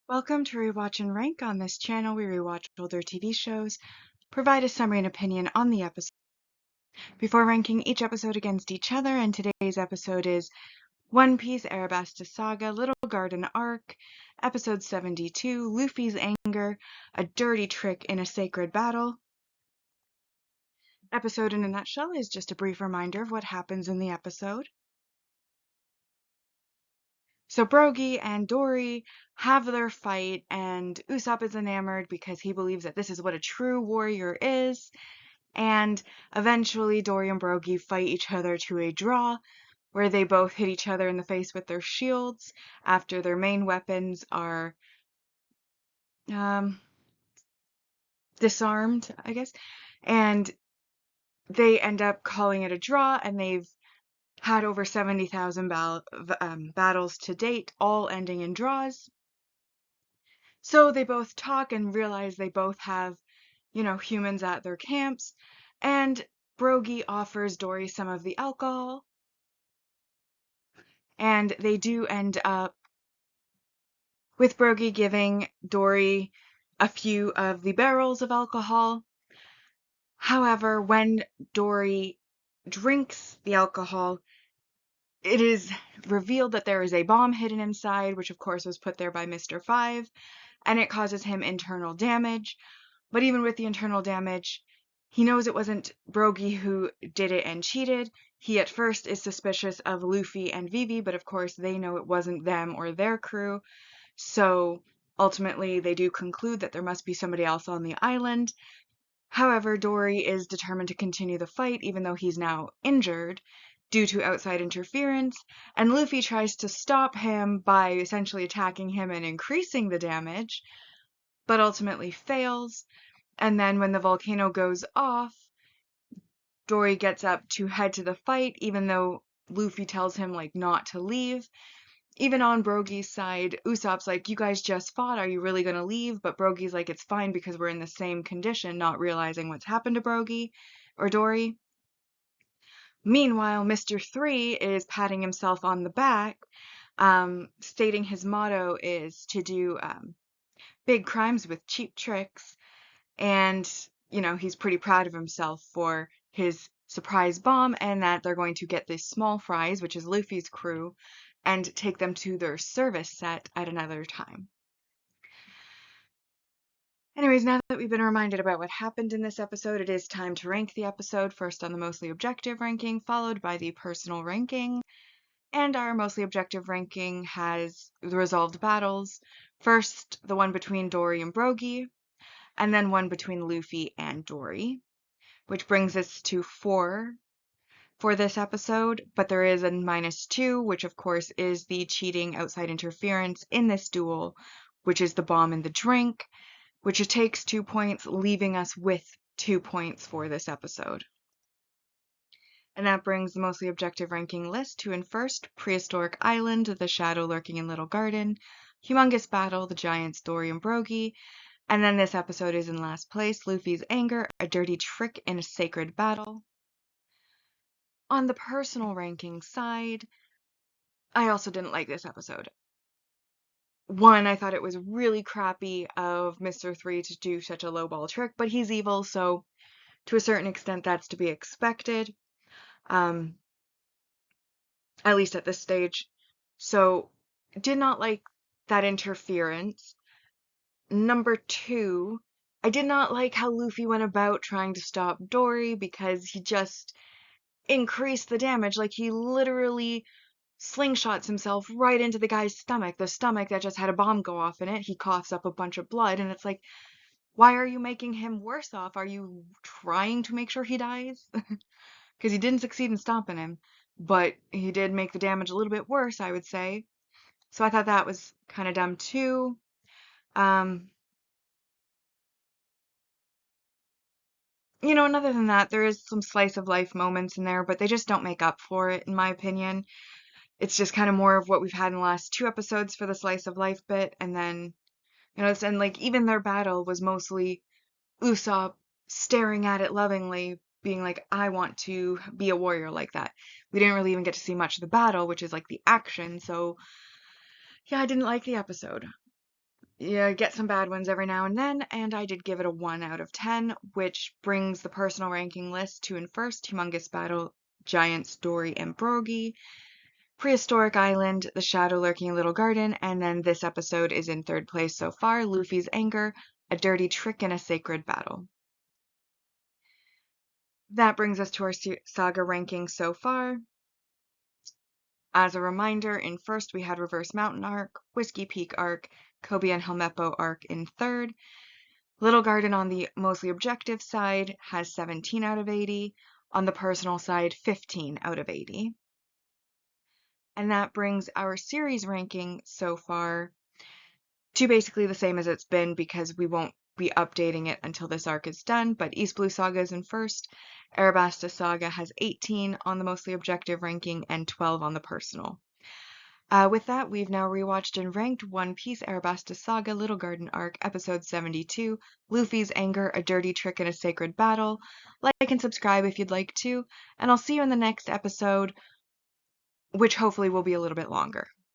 Welcome to Rewatch-and-Rank. On this channel, we rewatch older TV shows, provide a summary and opinion on the episode before ranking each episode against each other, and today's episode is One Piece Arabasta Saga, Little Garden Arc, Episode 72, Luffy's Anger, A Dirty Trick in a Sacred Battle. Episode in a nutshell is just a brief reminder of what happens in the episode. So Brogy and Dory have their fight, and Usopp is enamored because he believes that this is what a true warrior is. And eventually Dory and Brogy fight each other to a draw, where they both hit each other in the face with their shields after their main weapons are disarmed, I guess. And they end up calling it a draw, and they've had over 70,000 battles to date, all ending in draws. So they both talk and realize they both have, humans at their camps. And Brogy offers Dory some of the alcohol. And they do end up with Brogy giving Dory a few of the barrels of alcohol. However, when Dory drinks the alcohol, it is revealed that there is a bomb hidden inside, which of course was put there by Mr. Five, and it causes him internal damage. But even with the internal damage, he knows it wasn't Brogy who did it and cheated. He at first is suspicious of Luffy and Vivi, but of course they know it wasn't them or their crew. So ultimately they do conclude that there must be somebody else on the island. However, Dory is determined to continue the fight even though he's now injured due to outside interference, and Luffy tries to stop him by essentially attacking him and increasing the damage, but ultimately fails. And then when the volcano goes off, Dory gets up to head to the fight, even though Luffy tells him, not to leave. Even on Brogy's side, Usopp's like, you guys just fought, are you really gonna leave? But Brogy's like, it's fine because we're in the same condition, not realizing what's happened to Brogy or Dory. Meanwhile, Mr. 3 is patting himself on the back, stating his motto is to do big crimes with cheap tricks. And, he's pretty proud of himself for his surprise bomb, and that they're going to get the small fries, which is Luffy's crew, and take them to their service set at another time. Anyways, now that we've been reminded about what happened in this episode, it is time to rank the episode, first on the mostly objective ranking, followed by the personal ranking. And our mostly objective ranking has the resolved battles. First, the one between Dory and Brogy, and then one between Luffy and Dory, which brings us to 4 for this episode, but there is a -2, which of course is the cheating outside interference in this duel, which is the bomb in the drink, which it takes 2 points, leaving us with 2 points for this episode. And that brings the mostly objective ranking list to, in first, Prehistoric Island, The Shadow Lurking in Little Garden, Humongous Battle, The Giants, Dory and Brogy, and then this episode is in last place, Luffy's Anger, A Dirty Trick in a Sacred Battle. On the personal ranking side, I also didn't like this episode. One, I thought it was really crappy of Mr. 3 to do such a lowball trick, but he's evil, so to a certain extent that's to be expected. At least at this stage. So, did not like that interference. Number 2, I did not like how Luffy went about trying to stop Dory because he just increased the damage. He literally slingshots himself right into the guy's stomach, the stomach that just had a bomb go off in it. He coughs up a bunch of blood, and it's like, why are you making him worse off? Are you trying to make sure he dies? Because he didn't succeed in stopping him, but he did make the damage a little bit worse, I would say. So I thought that was kind of dumb too. And other than that, there is some slice of life moments in there, but they just don't make up for it, in my opinion. It's just kind of more of what we've had in the last 2 episodes for the slice of life bit, and then, even their battle was mostly Usopp staring at it lovingly, being like, I want to be a warrior like that. We didn't really even get to see much of the battle, which is the action, so yeah, I didn't like the episode. you get some bad ones every now and then, and I did give it a 1 out of 10, which brings the personal ranking list to in first, Humongous Battle, Giants, Dory, and Brogy, Prehistoric Island, The Shadow Lurking in Little Garden, and then this episode is in third place so far, Luffy's Anger, A Dirty Trick in a Sacred Battle. That brings us to our saga ranking so far. As a reminder, in first we had Reverse Mountain Arc, Whiskey Peak Arc, Kobe and Helmeppo Arc in third. Little Garden on the mostly objective side has 17 out of 80. On the personal side, 15 out of 80. And that brings our series ranking so far to basically the same as it's been because we won't be updating it until this arc is done, but East Blue Saga is in first. Arabasta Saga has 18 on the mostly objective ranking and 12 on the personal. With that, we've now rewatched and ranked One Piece Arabasta Saga Little Garden Arc, Episode 72, Luffy's Anger, A Dirty Trick in a Sacred Battle. Like and subscribe if you'd like to, and I'll see you in the next episode, which hopefully will be a little bit longer.